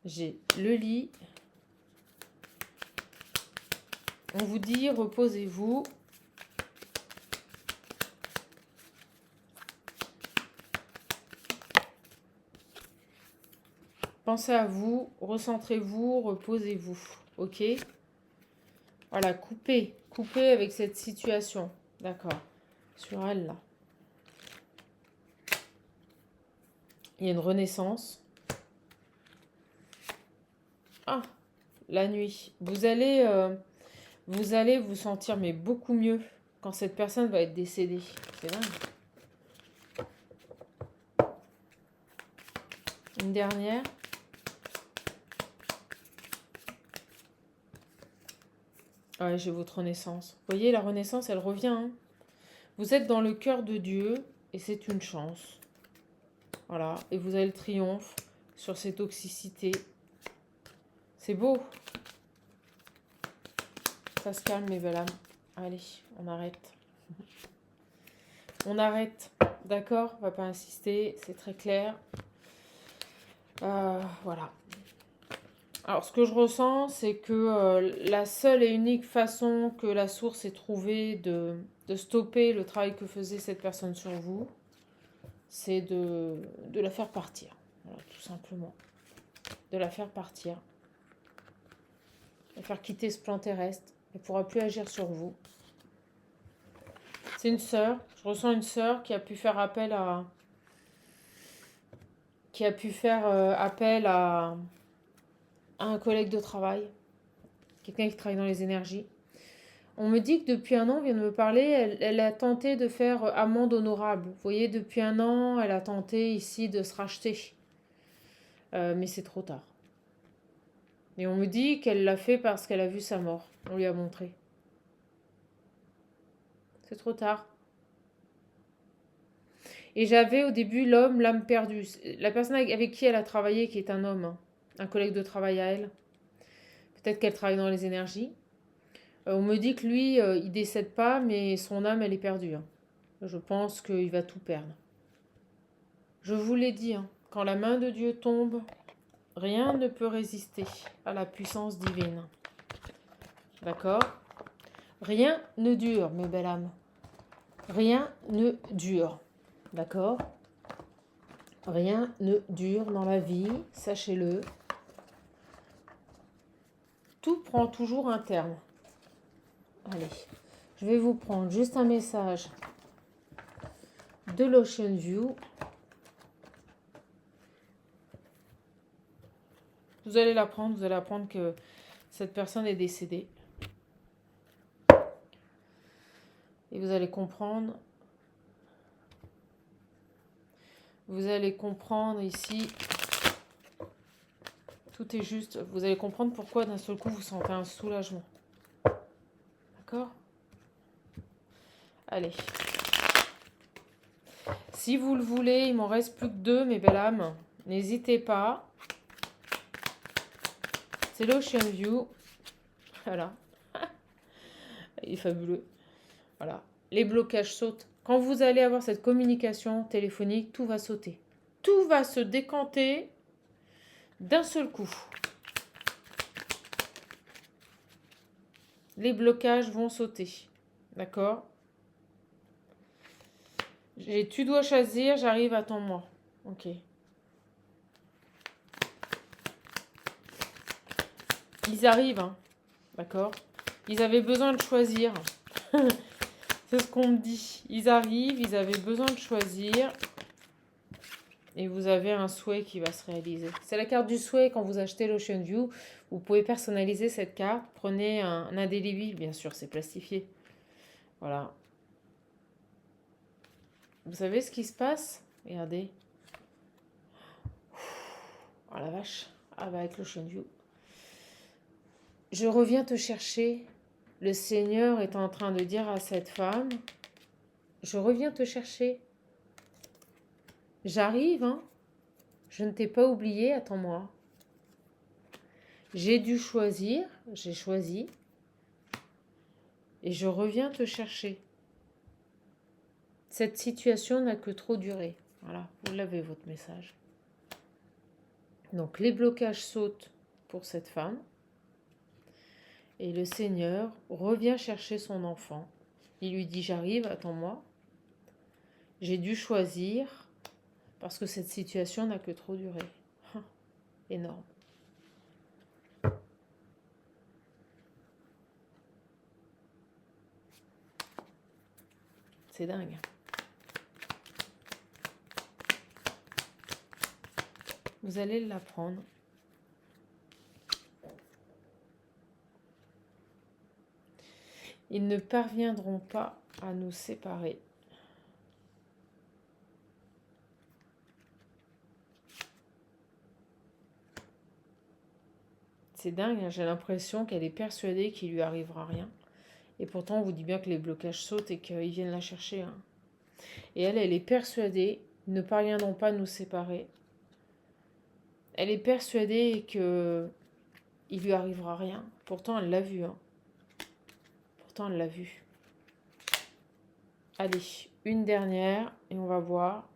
J'ai le lit. On vous dit, reposez-vous. Pensez à vous, recentrez-vous, reposez-vous. Ok? Voilà, coupez avec cette situation. D'accord. Sur elle, là. Il y a une renaissance. Ah, la nuit. Vous allez vous sentir mais beaucoup mieux quand cette personne va être décédée. C'est dingue. Une dernière. Ouais, j'ai votre renaissance. Vous voyez, la renaissance, elle revient. Hein. Vous êtes dans le cœur de Dieu et c'est une chance. Voilà. Et vous avez le triomphe sur ces toxicités. C'est beau. Ça se calme, mes belles âmes. Allez, on arrête. On arrête. D'accord? On va pas insister. C'est très clair. Voilà. Alors, ce que je ressens, c'est que la seule et unique façon que la source ait trouvé de stopper le travail que faisait cette personne sur vous, c'est de la faire partir. Voilà, tout simplement. De la faire partir. De la faire quitter ce plan terrestre. Elle ne pourra plus agir sur vous. C'est une sœur. Je ressens une sœur qui a pu faire appel à... à un collègue de travail. Quelqu'un qui travaille dans les énergies. On me dit que depuis un an, on vient de me parler, elle a tenté de faire amende honorable. Vous voyez, depuis un an, elle a tenté ici de se racheter. Mais c'est trop tard. Et on me dit qu'elle l'a fait parce qu'elle a vu sa mort. On lui a montré. C'est trop tard. Et j'avais au début l'homme, l'âme perdue. La personne avec qui elle a travaillé, qui est un homme, hein, un collègue de travail à elle. Peut-être qu'elle travaille dans les énergies. On me dit que lui, il décède pas, mais son âme, elle est perdue. Hein. Je pense qu'il va tout perdre. Je vous l'ai dit, hein, quand la main de Dieu tombe, rien ne peut résister à la puissance divine. D'accord? Rien ne dure, mes belles âmes. Rien ne dure. D'accord? Rien ne dure dans la vie, sachez-le. Tout prend toujours un terme. Allez, je vais vous prendre juste un message de l'Ocean View. Vous allez l'apprendre, vous allez apprendre que cette personne est décédée. Et vous allez comprendre. Vous allez comprendre ici. Tout est juste. Vous allez comprendre pourquoi d'un seul coup vous sentez un soulagement. D'accord? Allez. Si vous le voulez, il m'en reste plus que 2, mes belles âmes. N'hésitez pas. C'est l'Ocean View. Voilà. Il est fabuleux. Voilà. Les blocages sautent. Quand vous allez avoir cette communication téléphonique, tout va sauter. Tout va se décanter d'un seul coup. Les blocages vont sauter. D'accord? Tu dois choisir, j'arrive, attends-moi. Ok. Ils arrivent, hein. D'accord? Ils avaient besoin de choisir. C'est ce qu'on me dit. Ils arrivent, ils avaient besoin de choisir. Et vous avez un souhait qui va se réaliser. C'est la carte du souhait quand vous achetez l'Ocean View. Vous pouvez personnaliser cette carte. Prenez un indélébile, bien sûr, c'est plastifié. Voilà. Vous savez ce qui se passe? Regardez. Oh la vache. Ah bah avec l'Ocean View. Je reviens te chercher. Le Seigneur est en train de dire à cette femme, je reviens te chercher. J'arrive, hein. Je ne t'ai pas oublié, attends-moi. J'ai dû choisir, j'ai choisi. Et je reviens te chercher. Cette situation n'a que trop duré. Voilà, vous l'avez votre message. Donc les blocages sautent pour cette femme. Et le Seigneur revient chercher son enfant. Il lui dit, j'arrive, attends-moi. J'ai dû choisir parce que cette situation n'a que trop duré. Énorme. C'est dingue. Vous allez l'apprendre. Ils ne parviendront pas à nous séparer. C'est dingue, hein, j'ai l'impression qu'elle est persuadée qu'il lui arrivera rien. Et pourtant, on vous dit bien que les blocages sautent et qu'ils viennent la chercher. Hein. Et elle est persuadée, ils ne parviendront pas à nous séparer. Elle est persuadée qu'il lui arrivera rien. Pourtant, elle l'a vu. Hein. Pourtant, elle l'a vu. Allez, une dernière et on va voir.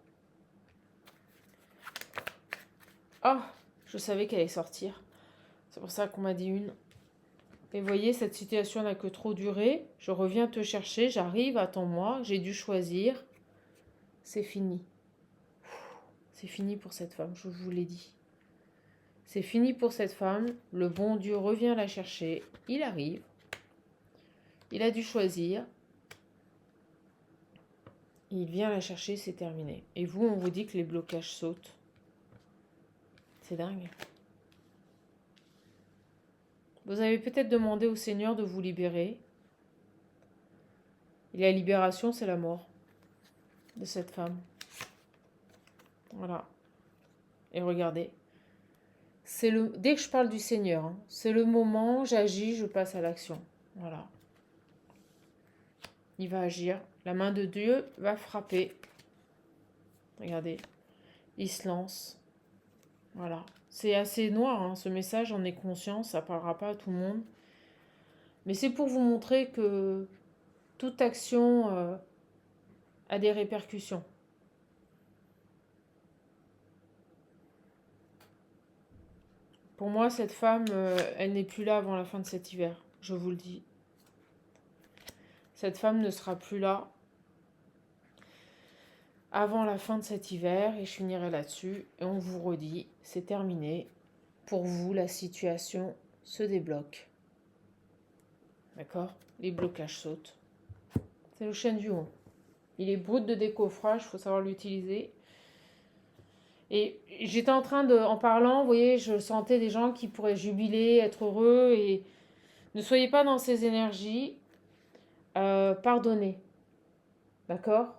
Ah, je savais qu'elle allait sortir. C'est pour ça qu'on m'a dit une. Et vous voyez, cette situation n'a que trop duré. Je reviens te chercher, j'arrive, attends-moi, j'ai dû choisir. C'est fini. C'est fini pour cette femme, je vous l'ai dit. C'est fini pour cette femme. Le bon Dieu revient la chercher. Il arrive. Il a dû choisir. Il vient la chercher, c'est terminé. Et vous, on vous dit que les blocages sautent. C'est dingue. Vous avez peut-être demandé au Seigneur de vous libérer. Et la libération, c'est la mort de cette femme. Voilà. Et regardez. Dès que je parle du Seigneur, hein, c'est le moment, j'agis, je passe à l'action. Voilà. Il va agir. La main de Dieu va frapper. Regardez. Il se lance. Voilà. C'est assez noir, hein, ce message, j'en ai conscience, ça ne parlera pas à tout le monde. Mais c'est pour vous montrer que toute action a des répercussions. Pour moi, cette femme, elle n'est plus là avant la fin de cet hiver, je vous le dis. Cette femme ne sera plus là avant la fin de cet hiver et je finirai là-dessus. Et on vous redit, c'est terminé. Pour vous, la situation se débloque. D'accord? Les blocages sautent. C'est le chêne du haut. Il est brut de décoffrage, il faut savoir l'utiliser. Et j'étais en train de, en parlant, vous voyez, je sentais des gens qui pourraient jubiler, être heureux. Et ne soyez pas dans ces énergies. Pardonnez. D'accord?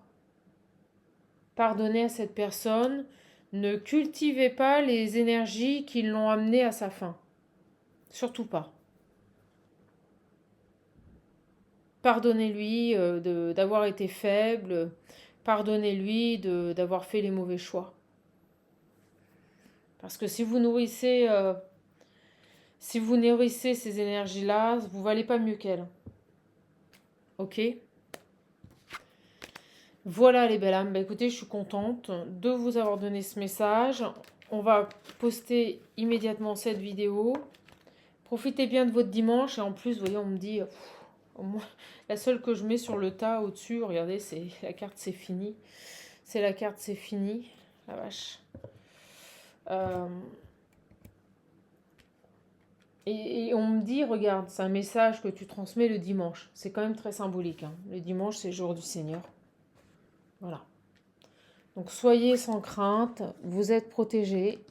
Pardonnez à cette personne. Ne cultivez pas les énergies qui l'ont amené à sa fin. Surtout pas. Pardonnez-lui d'avoir été faible. Pardonnez-lui d'avoir fait les mauvais choix. Parce que si vous nourrissez ces énergies-là, vous ne valez pas mieux qu'elle. Ok? Voilà les belles âmes. Bah, écoutez, je suis contente de vous avoir donné ce message. On va poster immédiatement cette vidéo. Profitez bien de votre dimanche. Et en plus, vous voyez, on me dit... au moins, la seule que je mets sur le tas au-dessus, regardez, c'est la carte c'est fini. C'est la carte c'est fini. La vache. Et on me dit, regarde, c'est un message que tu transmets le dimanche. C'est quand même très symbolique, hein. Le dimanche, c'est le jour du Seigneur. Voilà. Donc soyez sans crainte, vous êtes protégés.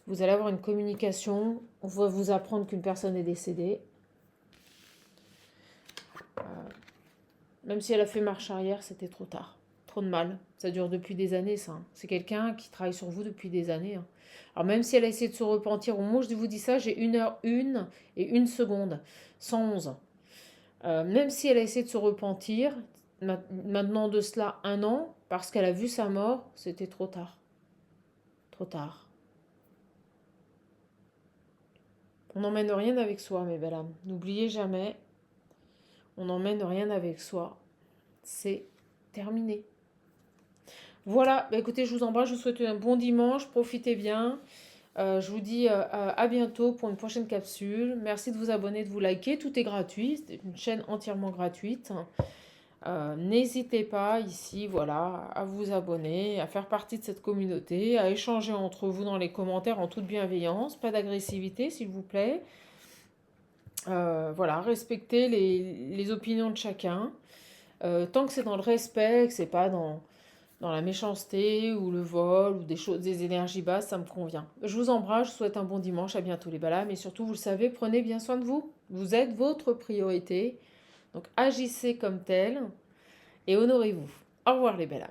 Vous allez avoir une communication. On va vous apprendre qu'une personne est décédée. Même si elle a fait marche arrière, c'était trop tard. Trop de mal. Ça dure depuis des années, ça, hein. C'est quelqu'un qui travaille sur vous depuis des années, hein. Alors même si elle a essayé de se repentir, au moment où je vous dis ça, j'ai 1h01 et 1 seconde. 111. Même si elle a essayé de se repentir, maintenant de cela 1 an, parce qu'elle a vu sa mort, c'était trop tard. Trop tard. On n'emmène rien avec soi, mes belles âmes. N'oubliez jamais, on n'emmène rien avec soi. C'est terminé. Voilà, bah écoutez, je vous embrasse, je vous souhaite un bon dimanche, profitez bien. Je vous dis à bientôt pour une prochaine capsule. Merci de vous abonner, de vous liker, tout est gratuit, c'est une chaîne entièrement gratuite. N'hésitez pas ici, voilà, à vous abonner, à faire partie de cette communauté, à échanger entre vous dans les commentaires en toute bienveillance, pas d'agressivité s'il vous plaît. Voilà, respectez les opinions de chacun. Tant que c'est dans le respect, que c'est pas dans la méchanceté ou le vol ou des choses, des énergies basses, ça me convient. Je vous embrasse, je vous souhaite un bon dimanche, à bientôt les balas, mais surtout, vous le savez, prenez bien soin de vous. Vous êtes votre priorité, donc agissez comme tel et honorez-vous. Au revoir les belles âmes.